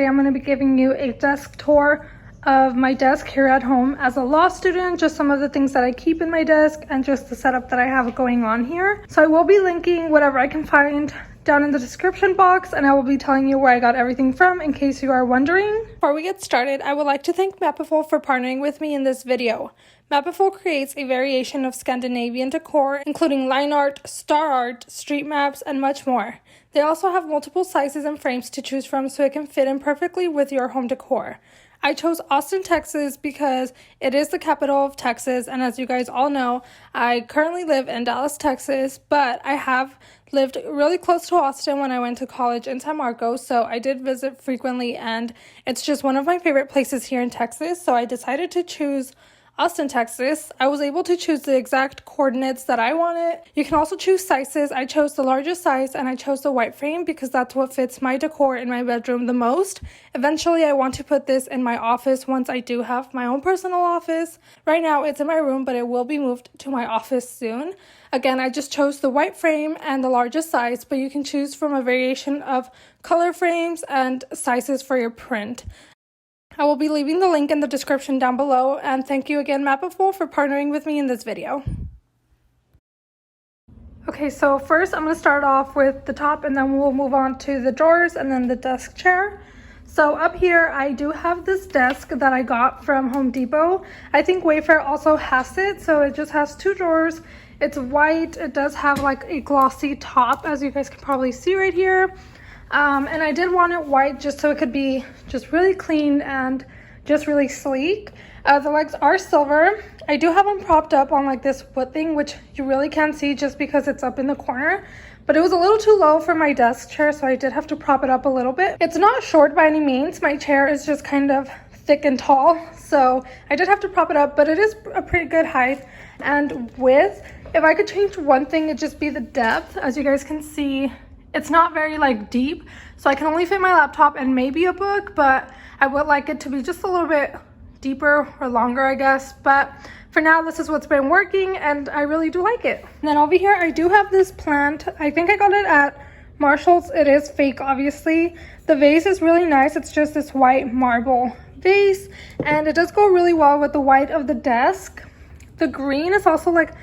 today I'm going to be giving you a desk tour of my desk here at home as a law student, just some of the things that I keep in my desk and just the setup that I have going on here. So I will be linking whatever I can find down in the description box, and I will be telling you where I got everything from in case you are wondering. Before we get started, I would like to thank Mapiful for partnering with me in this video. Mapiful creates a variation of Scandinavian decor, including line art, star art, street maps, and much more. They also have multiple sizes and frames to choose from so it can fit in perfectly with your home decor. I chose Austin, Texas because it is the capital of Texas, and as you guys all know, I currently live in Dallas, Texas, but I have lived really close to Austin when I went to college in San Marcos, so I did visit frequently, and it's just one of my favorite places here in Texas, so I decided to choose Austin, Texas. I was able to choose the exact coordinates that I wanted. You can also choose sizes. I chose the largest size and I chose the white frame because that's what fits my decor in my bedroom the most. Eventually, I want to put this in my office once I do have my own personal office. Right now, it's in my room, but it will be moved to my office soon. Again, I just chose the white frame and the largest size, but you can choose from a variation of color frames and sizes for your print. I will be leaving the link in the description down below, and thank you again, Mapiful, for partnering with me in this video. Okay, so first I'm going to start off with the top, and then we'll move on to the drawers and then the desk chair. So up here, I do have this desk that I got from Home Depot. I think Wayfair also has it, so it just has two drawers. It's white. It does have like a glossy top, as you guys can probably see right here. And I did want it white just so it could be just really clean and just really sleek. The legs are silver. I do have them propped up on like this wood thing, which you really can't see just because it's up in the corner. But it was a little too low for my desk chair, so I did have to prop it up a little bit. It's not short by any means. My chair is just kind of thick and tall, so I did have to prop it up, but it is a pretty good height and width. If I could change one thing, it'd just be the depth. As you guys can see, it's not very like deep, so I can only fit my laptop and maybe a book, but I would like it to be just a little bit deeper or longer, I guess. But for now, this is what's been working and I really do like it. And then over here, I do have this plant. I think I got it at Marshall's. It is fake, obviously. The vase is really nice. It's just this white marble vase, and it does go really well with the white of the desk. The green is also like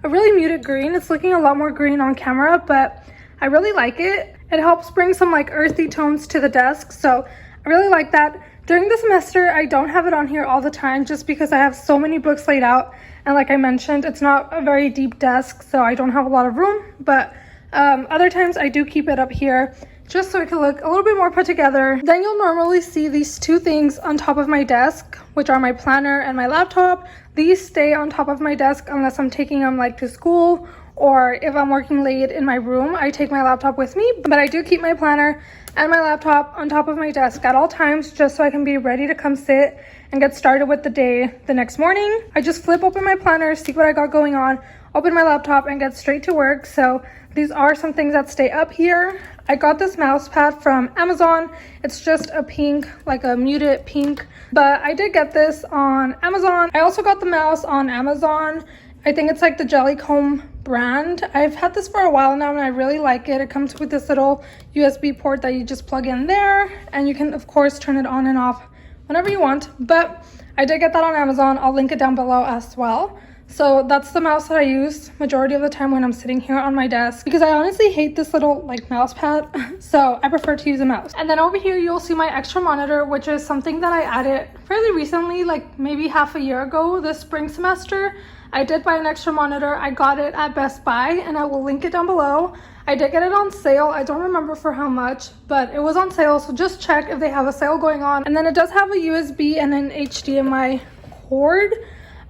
a really muted green. It's looking a lot more green on camera, but I really like it. It helps bring some like earthy tones to the desk, so I really like that. During the semester, I don't have it on here all the time just because I have so many books laid out, and like I mentioned, it's not a very deep desk, so I don't have a lot of room, but other times I do keep it up here just so it can look a little bit more put together. Then you'll normally see these two things on top of my desk, which are my planner and my laptop. These stay on top of my desk unless I'm taking them like to school, or if I'm working late in my room, I take my laptop with me. But I do keep my planner and my laptop on top of my desk at all times just so I can be ready to come sit and get started with the day the next morning. I just flip open my planner, see what I got going on, open my laptop, and get straight to work. So these are some things that stay up here. I got this mouse pad from Amazon. It's just a pink, like a muted pink, but I did get this on Amazon. I also got the mouse on Amazon. I think it's like the Jellycomb brand. I've had this for a while now and I really like it. It comes with this little USB port that you just plug in there, and you can of course turn it on and off whenever you want, but I did get that on Amazon. I'll link it down below as well. So that's the mouse that I use majority of the time when I'm sitting here on my desk, because I honestly hate this little like mouse pad, so I prefer to use a mouse. And then over here you'll see my extra monitor, which is something that I added fairly recently, like maybe half a year ago this spring semester. I did buy an extra monitor. I got it at Best Buy, and I will link it down below. I did get it on sale. I don't remember for how much, but it was on sale, so just check if they have a sale going on. And then it does have a USB and an HDMI cord.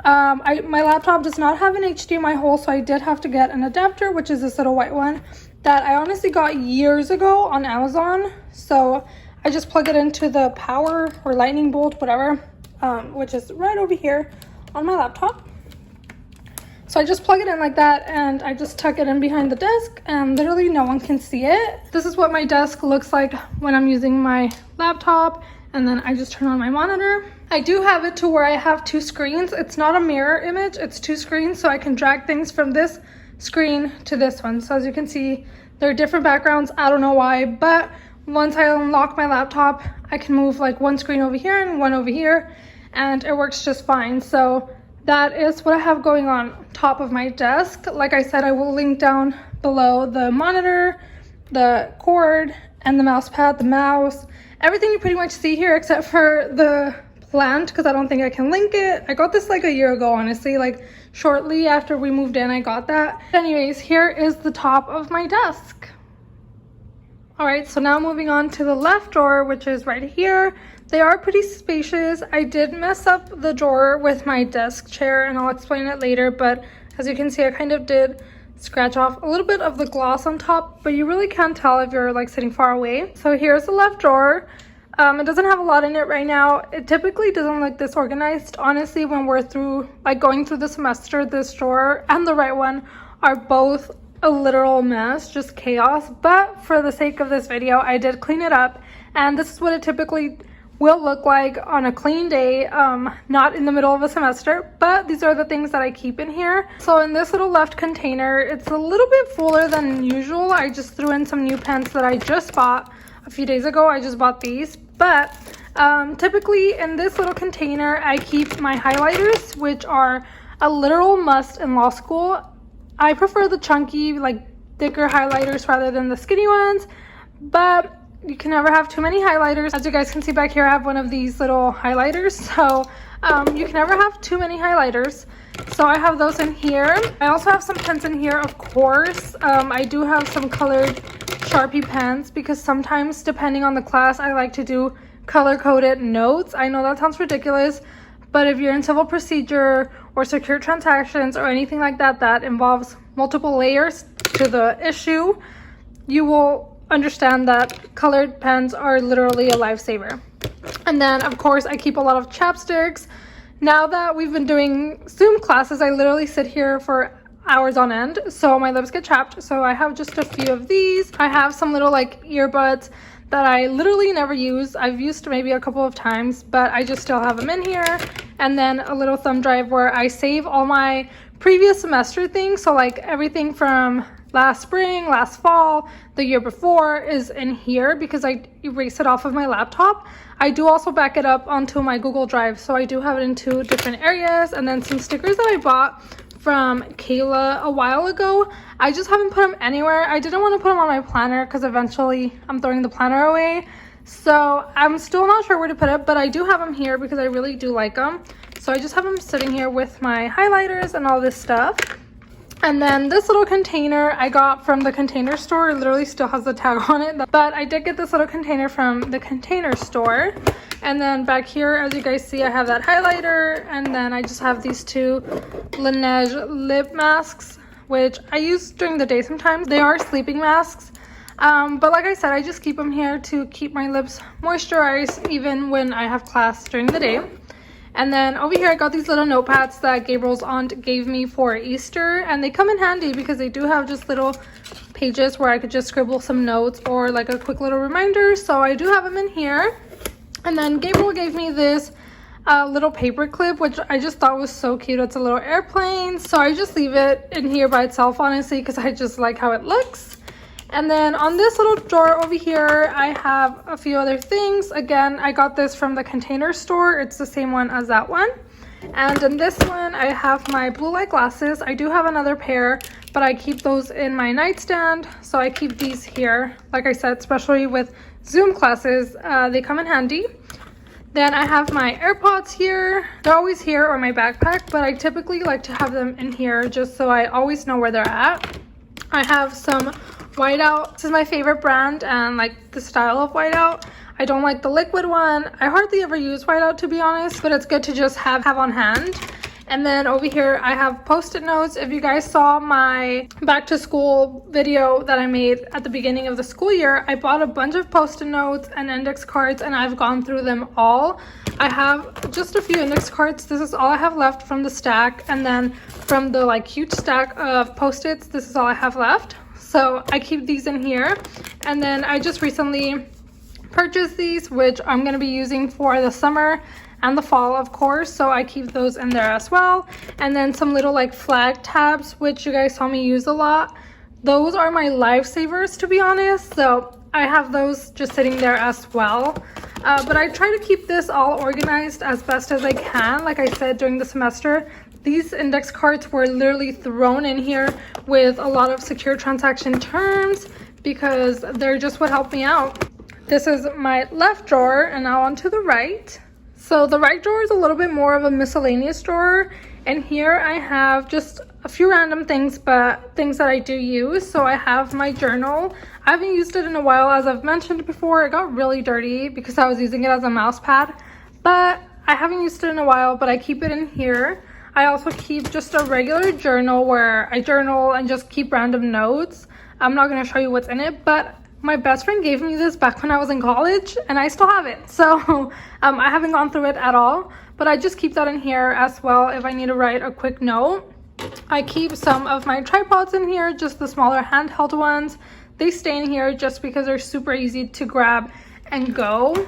My laptop does not have an HDMI hole, so I did have to get an adapter, which is this little white one that I honestly got years ago on Amazon. So I just plug it into the power or lightning bolt, whatever, which is right over here on my laptop. So I just plug it in like that, and I just tuck it in behind the desk, and literally no one can see it. This is what my desk looks like when I'm using my laptop, and then I just turn on my monitor. I do have it to where I have two screens. It's not a mirror image, it's two screens, so I can drag things from this screen to this one. So as you can see, there are different backgrounds. I don't know why, but once I unlock my laptop, I can move like one screen over here and one over here, and it works just fine. So that is what I have going on top of my desk. Like I said, I will link down below the monitor, the cord, and the mouse pad, the mouse, everything you pretty much see here except for the plant, because I don't think I can link it. I got this like a year ago, honestly, like shortly after we moved in I got that. Anyways, here is the top of my desk. All right, so now moving on to the left drawer, which is right here. They are pretty spacious. I did mess up the drawer with my desk chair, and I'll explain it later, but as you can see, I kind of did scratch off a little bit of the gloss on top, but you really can't tell if you're like sitting far away. So here's the left drawer. It doesn't have a lot in it right now. It typically doesn't look this organized. Honestly, when we're through, like going through the semester, this drawer and the right one are both a literal mess, just chaos. But for the sake of this video, I did clean it up, and this is what it typically will look like on a clean day, not in the middle of a semester. But these are the things that I keep in here. So in this little left container, it's a little bit fuller than usual. I just threw in some new pens that I just bought a few days ago. I just bought these, but typically in this little container I keep my highlighters, which are a literal must in law school. I prefer the chunky, like thicker highlighters rather than the skinny ones, but you can never have too many highlighters. As you guys can see back here, I have one of these little highlighters, so you can never have too many highlighters. So I have those in here. I also have some pens in here, of course. I do have some colored Sharpie pens because sometimes, depending on the class, I like to do color-coded notes. I know that sounds ridiculous, but if you're in civil procedure or secure transactions or anything like that that involves multiple layers to the issue, you will understand that colored pens are literally a lifesaver. And then, of course, I keep a lot of chapsticks. Now that we've been doing Zoom classes, I literally sit here for hours on end, so my lips get chapped. So I have just a few of these. I have some little like earbuds that I literally never use. I've used maybe a couple of times, but I just still have them in here. And then a little thumb drive where I save all my previous semester things. So like everything from last spring, last fall, the year before is in here because I erase it off of my laptop. I do also back it up onto my Google Drive, so I do have it in 2 different areas. And then some stickers that I bought from Kayla a while ago. I just haven't put them anywhere. I didn't want to put them on my planner because eventually I'm throwing the planner away. So I'm still not sure where to put it, but I do have them here because I really do like them. So I just have them sitting here with my highlighters and all this stuff. And then this little container I got from the Container Store. It literally still has the tag on it, but I did get this little container from the Container Store. And then back here, as you guys see, I have that highlighter, and then I just have these 2 Laneige lip masks, which I use during the day sometimes. They are sleeping masks, but like I said, I just keep them here to keep my lips moisturized even when I have class during the day. And then over here, I got these little notepads that Gabriel's aunt gave me for Easter, and they come in handy because they do have just little pages where I could just scribble some notes or like a quick little reminder. So I do have them in here. And then Gabriel gave me this little paper clip, which I just thought was so cute. It's a little airplane, so I just leave it in here by itself, honestly, because I just like how it looks. And then on this little drawer over here, I have a few other things. Again, I got this from the Container Store. It's the same one as that one. And in this one, I have my blue light glasses. I do have another pair, but I keep those in my nightstand. So I keep these here. Like I said, especially with Zoom classes, they come in handy. Then I have my AirPods here. They're always here, or my backpack, but I typically like to have them in here just so I always know where they're at. I have some Whiteout. This is my favorite brand and like the style of Whiteout. I don't like the liquid one. I hardly ever use Whiteout, to be honest, but it's good to just have on hand. And then over here I have post-it notes. If you guys saw my back to school video that I made at the beginning of the school year, I bought a bunch of post-it notes and index cards, and I've gone through them all. I have just a few index cards. This is all I have left from the stack, and then from the like huge stack of post-its, this is all I have left. So I keep these in here. And then I just recently purchased these, which I'm going to be using for the summer and the fall, of course, so I keep those in there as well. And then some little like flag tabs, which you guys saw me use a lot. Those are my lifesavers, to be honest. So I have those just sitting there as well. But I try to keep this all organized as best as I can. Like I said, during the semester, these index cards were literally thrown in here with a lot of secure transaction terms because they're just what helped me out. This is my left drawer, and now onto the right. So the right drawer is a little bit more of a miscellaneous drawer, and here I have just a few random things, but things that I do use. So I have my journal. I haven't used it in a while, as I've mentioned before. It got really dirty because I was using it as a mouse pad, but I haven't used it in a while, but I keep it in here. I also keep just a regular journal where I journal and just keep random notes. I'm not going to show you what's in it, but my best friend gave me this back when I was in college, and I still have it. So I haven't gone through it at all, but I just keep that in here as well if I need to write a quick note. I keep some of my tripods in here, just the smaller handheld ones. They stay in here just because they're super easy to grab and go.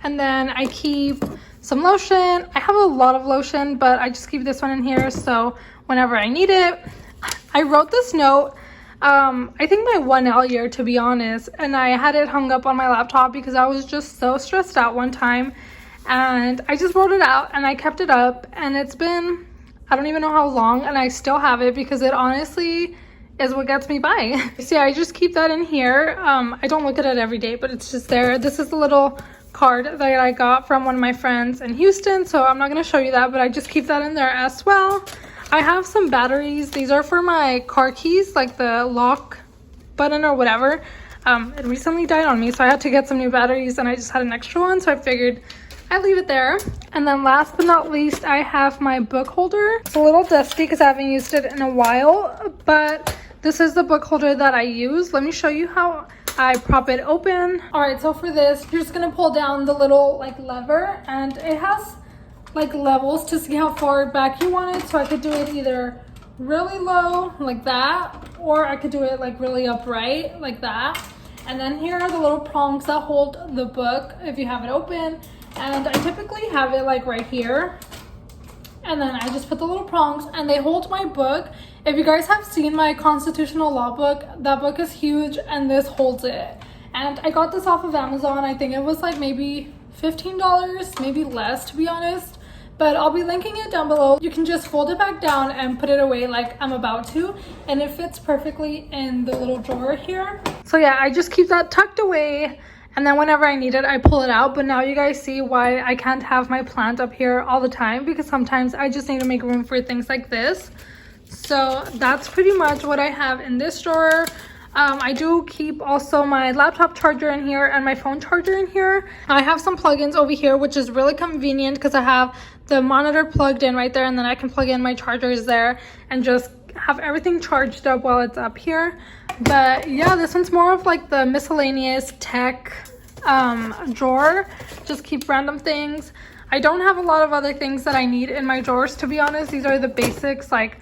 And then I keep some lotion. I have a lot of lotion, but I just keep this one in here so whenever I need it. I wrote this note I think my 1L year, to be honest, and I had it hung up on my laptop because I was just so stressed out one time, and I just wrote it out and I kept it up, and it's been, I don't even know how long, and I still have it because it honestly is what gets me by. See, I just keep that in here. I don't look at it every day, but it's just there. This is the little card that I got from one of my friends in Houston, so I'm not going to show you that, but I just keep that in there as well. I have some batteries. These are for my car keys, like the lock button or whatever. It recently died on me, so I had to get some new batteries, and I just had an extra one, so I figured I'd leave it there. And then last but not least, I have my book holder. It's a little dusty because I haven't used it in a while, but this is the book holder that I use. Let me show you how I prop it open. All right, so for this, you're just gonna pull down the little like lever, and it has like levels to see how far back you want it. So I could do it either really low like that, or I could do it like really upright like that. And then here are the little prongs that hold the book if you have it open, and I typically have it like right here, and then I just put the little prongs and they hold my book. If you guys have seen my constitutional law book, that book is huge, and this holds it. And I got this off of Amazon. I think it was like maybe $15, maybe less, to be honest, but I'll be linking it down below. You can just fold it back down and put it away like I'm about to, and it fits perfectly in the little drawer here. So yeah, I just keep that tucked away, and then whenever I need it, I pull it out. But now you guys see why I can't have my plant up here all the time, because sometimes I just need to make room for things like this. So that's pretty much what I have in this drawer. I do keep also my laptop charger in here and my phone charger in here. I have some plugins over here, which is really convenient because I have the monitor plugged in right there, and then I can plug in my chargers there and just have everything charged up while it's up here. But yeah, this one's more of like the miscellaneous tech drawer. Just keep random things. I don't have a lot of other things that I need in my drawers, to be honest. These are the basics, like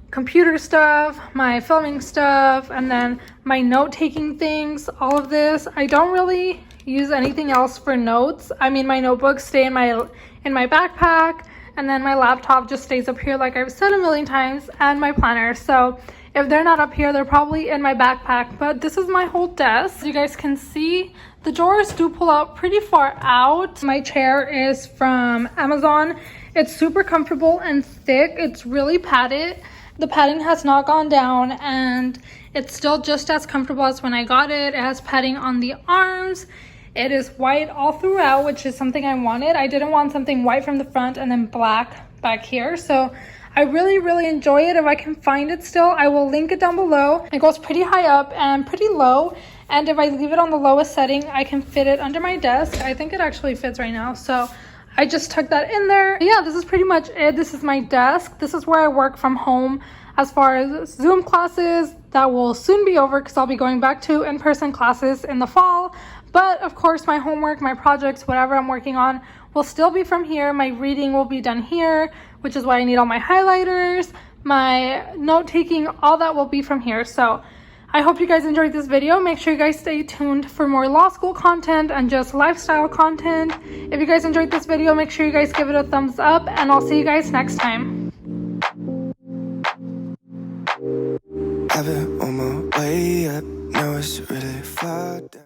computer stuff, my filming stuff, and then my note-taking things, all of this. I don't really use anything else for notes. I mean, my notebooks stay in my backpack, and then my laptop just stays up here like I've said a million times, and my planner. So if they're not up here, they're probably in my backpack. But this is my whole desk. As you guys can see, the drawers do pull out pretty far out. My chair is from Amazon. It's super comfortable and thick. It's really padded. The padding has not gone down, and it's still just as comfortable as when I got it. It has padding on the arms. It is white all throughout, which is something I wanted. I didn't want something white from the front and then black back here. So I really enjoy it. If I can find it still, I will link it down below. It goes pretty high up and pretty low, and if I leave it on the lowest setting, I can fit it under my desk. I think it actually fits right now, so I just tucked that in there. Yeah, this is pretty much it. This is my desk. This is where I work from home. As far as Zoom classes, that will soon be over because I'll be going back to in-person classes in the fall. But of course, my homework, my projects, whatever I'm working on will still be from here. My reading will be done here, which is why I need all my highlighters. My note-taking, all that will be from here. So I hope you guys enjoyed this video. Make sure you guys stay tuned for more law school content and just lifestyle content. If you guys enjoyed this video, make sure you guys give it a thumbs up, and I'll see you guys next time. I've been on my way up, now it's really far down.